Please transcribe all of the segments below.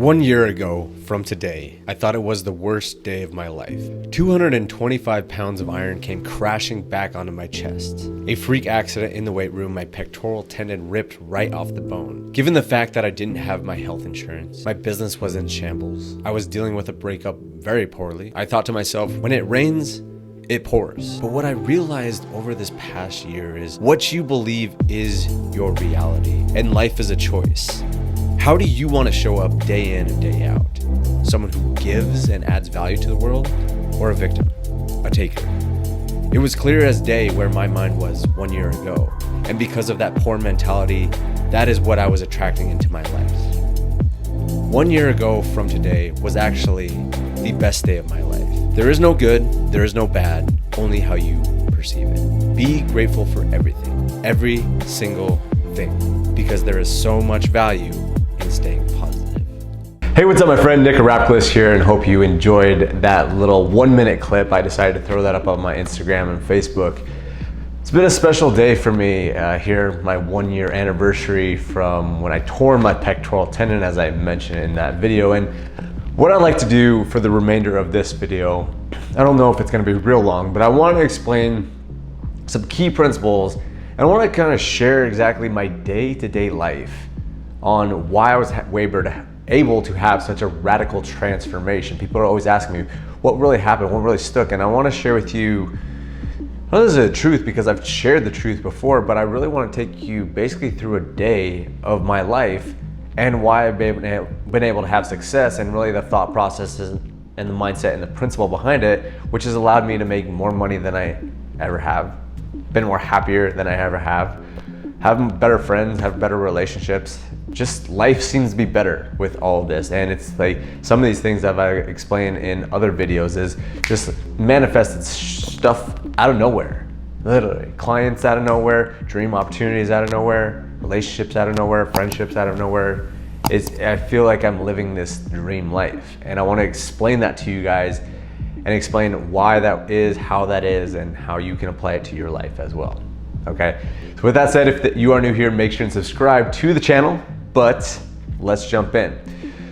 1 year ago from today, I thought it was the worst day of my life. 225 pounds of iron came crashing back onto my chest. A freak accident in the weight room, my pectoral tendon ripped right off the bone. Given the fact that I didn't have my health insurance, my business was in shambles. I was dealing with a breakup very poorly. I thought to myself, when it rains, it pours. But what I realized over this past year is what you believe is your reality, and life is a choice. How do you want to show up day in and day out? Someone who gives and adds value to the world, or a victim, a taker? It was clear as day where my mind was 1 year ago, and because of that poor mentality, that is what I was attracting into my life. 1 year ago from today was actually the best day of my life. There is no good, there is no bad, only how you perceive it. Be grateful for everything, every single thing, because there is so much value in staying positive. Hey, what's up, my friend? Nick Rapkless here, and hope you enjoyed that little 1 minute clip. I decided to throw that up on my Instagram and Facebook. It's been a special day for me here, my 1 year anniversary from when I tore my pectoral tendon, as I mentioned in that video. And what I'd like to do for the remainder of this video, I don't know if it's going to be real long, but I want to explain some key principles, and I want to kind of share exactly my day-to-day life on why I was able to have such a radical transformation. People are always asking me what really happened, what really stuck, and I want to share with you, not this is the truth because I've shared the truth before, but I really want to take you basically through a day of my life and why I've been able to have success, and really the thought processes and the mindset and the principle behind it, which has allowed me to make more money than I ever have, been more happier than I ever have better friends, have better relationships. Just life seems to be better with all of this. And it's like some of these things that I've explained in other videos is just manifested stuff out of nowhere. Literally, clients out of nowhere, dream opportunities out of nowhere, relationships out of nowhere, friendships out of nowhere. I feel like I'm living this dream life. And I want to explain that to you guys and explain why that is, how that is, and how you can apply it to your life as well. Okay, so with that said, if you are new here, make sure and subscribe to the channel, but let's jump in.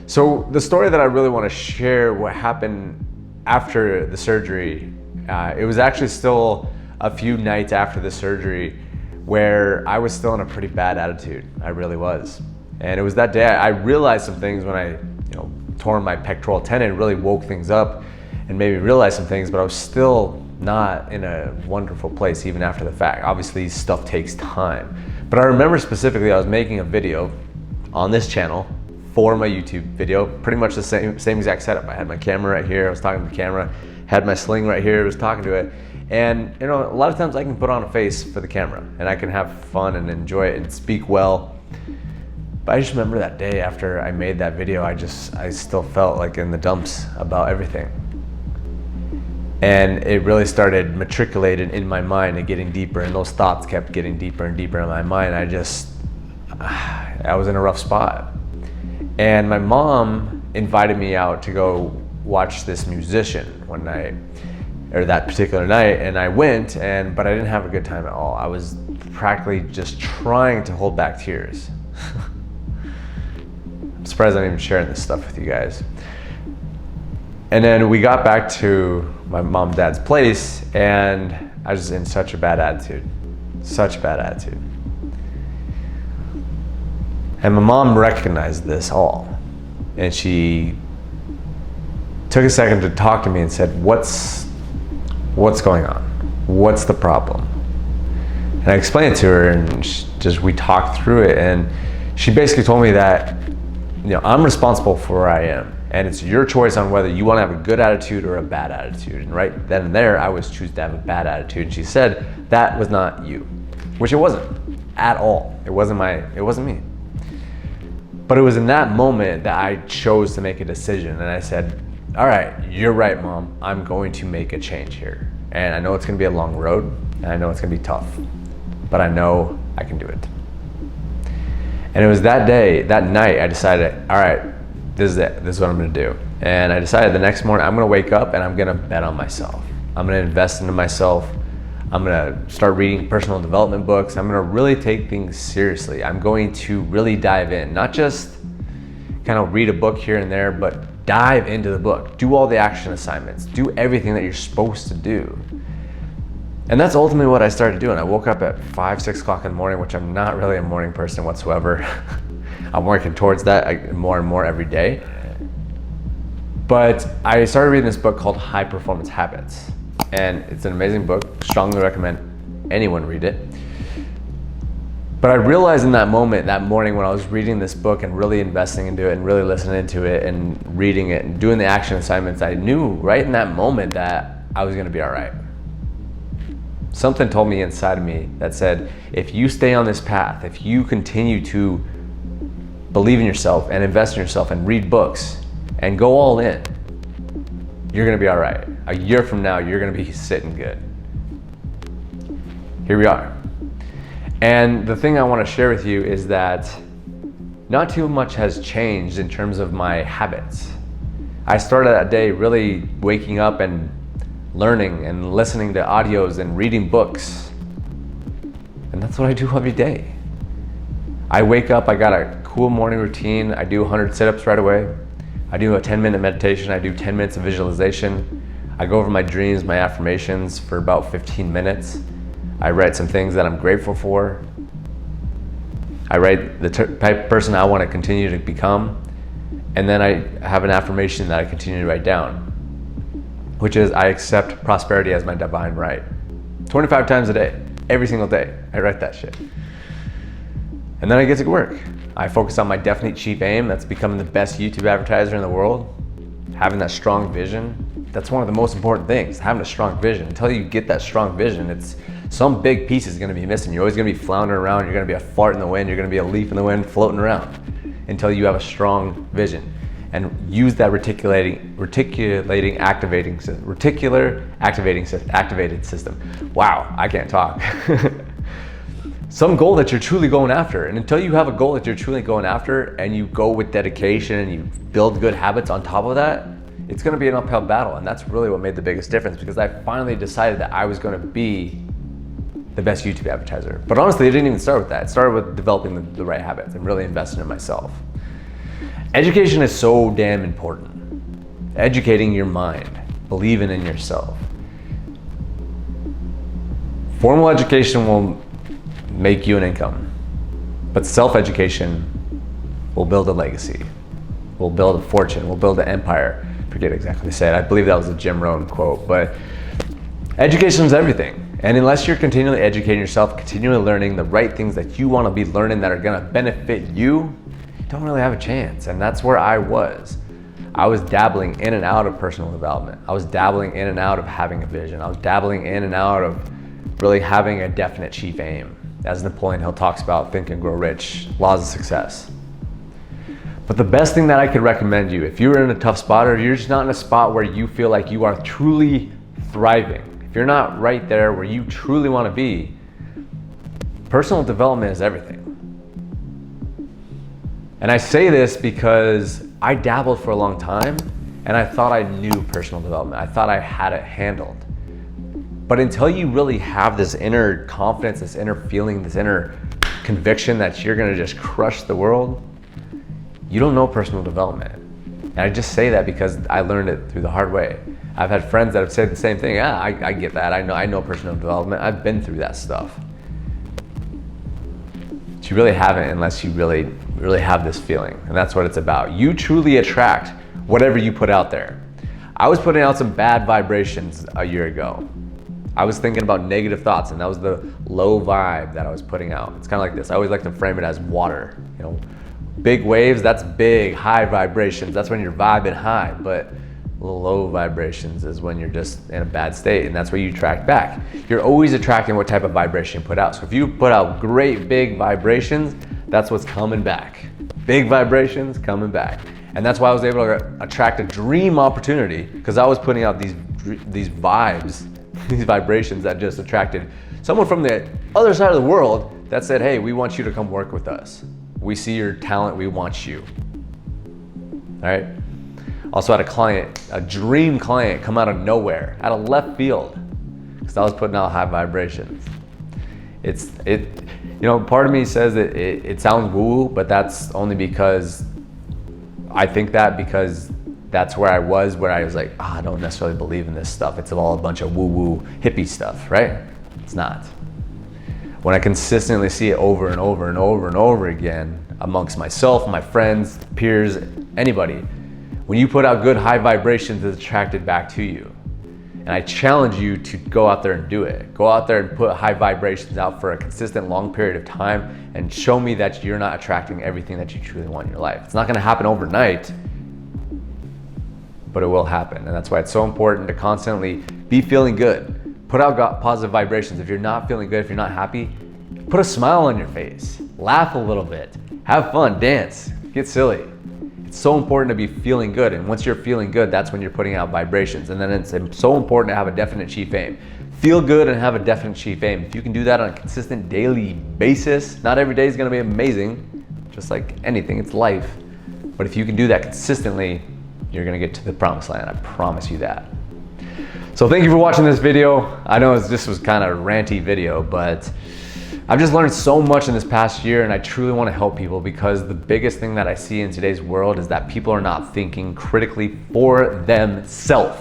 So the story that I really want to share, what happened after the surgery, it was actually still a few nights after the surgery where I was still in a pretty bad attitude. I really was. And it was that day I realized some things when I tore my pectoral tendon. It really woke things up and made me realize some things, but I was still not in a wonderful place even after the fact. Obviously, stuff takes time. But I remember specifically I was making a video on this channel for my YouTube video, pretty much the same exact setup. I had my camera right here, I was talking to the camera, had my sling right here, I was talking to it. And a lot of times I can put on a face for the camera and I can have fun and enjoy it and speak well. But I just remember that day after I made that video, I still felt like in the dumps about everything. And it really started matriculating in my mind and getting deeper, and those thoughts kept getting deeper and deeper in my mind. I was in a rough spot. And my mom invited me out to go watch this musician one night, or that particular night, and I went, but I didn't have a good time at all. I was practically just trying to hold back tears. I'm surprised I'm even sharing this stuff with you guys. And then we got back to my mom and dad's place, and I was in such a bad attitude. And my mom recognized this all, and she took a second to talk to me and said, what's going on? What's the problem? And I explained it to her, and we talked through it, and she basically told me that I'm responsible for where I am, and it's your choice on whether you want to have a good attitude or a bad attitude. And right then and there, I was choosing to have a bad attitude. And she said that was not you, which it wasn't at all. It wasn't me. But it was in that moment that I chose to make a decision, and I said, all right, you're right, Mom. I'm going to make a change here. And I know it's going to be a long road, and I know it's going to be tough, but I know I can do it. And it was that day, that night, I decided, all right, this is it. This is what I'm going to do. And I decided the next morning, I'm going to wake up and I'm going to bet on myself. I'm going to invest into myself. I'm going to start reading personal development books. I'm going to really take things seriously. I'm going to really dive in, not just kind of read a book here and there, but dive into the book. Do all the action assignments. Do everything that you're supposed to do. And that's ultimately what I started doing. I woke up at 5, 6 o'clock in the morning, which I'm not really a morning person whatsoever. I'm working towards that more and more every day. But I started reading this book called High Performance Habits. And it's an amazing book. Strongly recommend anyone read it. But I realized in that moment, that morning when I was reading this book and really investing into it and really listening to it and reading it and doing the action assignments, I knew right in that moment that I was gonna be all right. Something told me inside of me that said, if you stay on this path, if you continue to believe in yourself and invest in yourself and read books and go all in, you're gonna be all right. A year from now, you're gonna be sitting good. Here we are. And the thing I wanna share with you is that not too much has changed in terms of my habits. I started that day really waking up and learning and listening to audios and reading books. And that's what I do every day. I wake up, I got a cool morning routine. I do 100 sit-ups right away. I do a 10-minute meditation. I do 10 minutes of visualization. I go over my dreams, my affirmations for about 15 minutes. I write some things that I'm grateful for. I write the type of person I want to continue to become. And then I have an affirmation that I continue to write down, which is I accept prosperity as my divine right. 25 times a day, every single day, I write that shit. And then I get to work. I focus on my definite chief aim, that's becoming the best YouTube advertiser in the world. Having that strong vision, that's one of the most important things, having a strong vision. Until you get that strong vision, it's some big piece is gonna be missing. You're always gonna be floundering around, you're gonna be a fart in the wind, you're gonna be a leaf in the wind floating around until you have a strong vision. And use that activated system. Wow, I can't talk. Some goal that you're truly going after. And until you have a goal that you're truly going after and you go with dedication and you build good habits on top of that, it's gonna be an uphill battle. And that's really what made the biggest difference, because I finally decided that I was gonna be the best YouTube advertiser. But honestly, it didn't even start with that. It started with developing the right habits and really investing in myself. Education is so damn important. Educating your mind, believing in yourself. Formal education will make you an income, but self-education will build a legacy, will build a fortune, will build an empire. I forget exactly what they said. I believe that was a Jim Rohn quote, but education is everything. And unless you're continually educating yourself, continually learning the right things that you want to be learning that are going to benefit you, you don't really have a chance. And that's where I was. I was dabbling in and out of personal development. I was dabbling in and out of having a vision. I was dabbling in and out of really having a definite chief aim. As Napoleon Hill talks about, think and grow rich, laws of success. But the best thing that I could recommend you, if you're in a tough spot or you're just not in a spot where you feel like you are truly thriving, if you're not right there where you truly want to be, personal development is everything. And I say this because I dabbled for a long time and I thought I knew personal development. I thought I had it handled. But until you really have this inner confidence, this inner feeling, this inner conviction that you're gonna just crush the world, you don't know personal development. And I just say that because I learned it through the hard way. I've had friends that have said the same thing. Yeah, I get that. I know personal development. I've been through that stuff. But you really haven't unless you really have this feeling. And that's what it's about. You truly attract whatever you put out there. I was putting out some bad vibrations a year ago. I was thinking about negative thoughts, and that was the low vibe that I was putting out. It's kind of like this. I always like to frame it as water. You know, big waves, that's big. High vibrations, that's when you're vibing high. But low vibrations is when you're just in a bad state, and that's where you attract back. You're always attracting what type of vibration you put out. So if you put out great big vibrations, that's what's coming back. Big vibrations coming back. And that's why I was able to attract a dream opportunity, because I was putting out these vibes, these vibrations that just attracted someone from the other side of the world that said, hey, we want you to come work with us. We see your talent, we want you. All right? Also had a client, a dream client come out of nowhere, out of left field, because I was putting out high vibrations. You know, part of me says that it sounds woo-woo, but that's only because I think that because that's where I was like, oh, I don't necessarily believe in this stuff. It's all a bunch of woo-woo hippie stuff, right? It's not. When I consistently see it over and over and over and over again amongst myself, my friends, peers, anybody, when you put out good high vibrations, it's attracted back to you. And I challenge you to go out there and do it. Go out there and put high vibrations out for a consistent long period of time and show me that you're not attracting everything that you truly want in your life. It's not gonna happen overnight, but it will happen. And that's why it's so important to constantly be feeling good. Put out positive vibrations. If you're not feeling good, if you're not happy, put a smile on your face. Laugh a little bit. Have fun, dance, get silly. It's so important to be feeling good, and once you're feeling good, that's when you're putting out vibrations. And then it's so important to have a definite chief aim. Feel good and have a definite chief aim. If you can do that on a consistent daily basis, not every day is gonna be amazing, just like anything, it's life. But if you can do that consistently, you're gonna get to the promised land, I promise you that. So thank you for watching this video. I know this was kind of a ranty video, but I've just learned so much in this past year, and I truly want to help people, because the biggest thing that I see in today's world is that people are not thinking critically for themselves.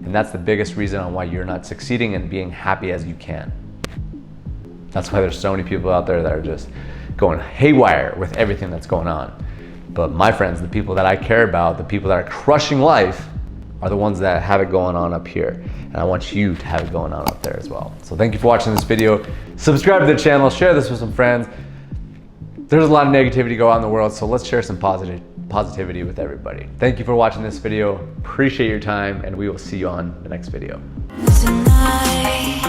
And that's the biggest reason on why you're not succeeding and being happy as you can. That's why there's so many people out there that are just going haywire with everything that's going on. But my friends, the people that I care about, the people that are crushing life, are the ones that have it going on up here. And I want you to have it going on up there as well. So thank you for watching this video. Subscribe to the channel, share this with some friends. There's a lot of negativity going on in the world, so let's share some positivity with everybody. Thank you for watching this video. Appreciate your time, and we will see you on the next video. Tonight.